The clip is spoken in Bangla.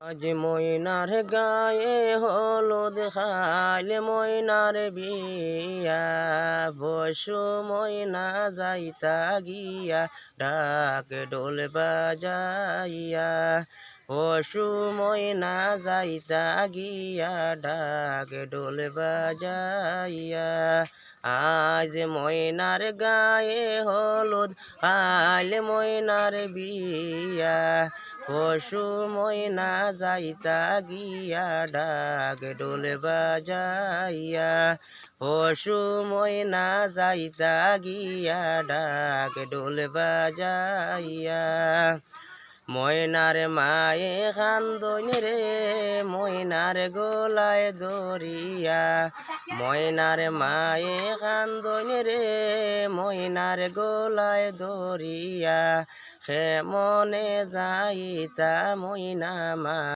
আজ ময়নার গায়ে হলুদ খাইলে ময়নার বিয়া বসু ময়না যাইতা গিয়া ডাক ডোল বাজাইয়া পশু ময়না যাইতা গিয়া ডাক ডোল বাজাইয়া আজ ময়নার গায়ে হলুদ খাইলে ময়নার বিয়া পশু ময়না যাইতা গিয়া ডাক ডোল বাজাইয়া পশু ময়না যাইতা গিয়া ডাক ডোল বাজাইয়া ময়নার মায়ে কান্দন রে ময়নার গোলায় দরিয়া ময়নার মায়ে কান্দন রে ময়নার গোলায় দরিয়া কেমনে যাইতা ময়না মা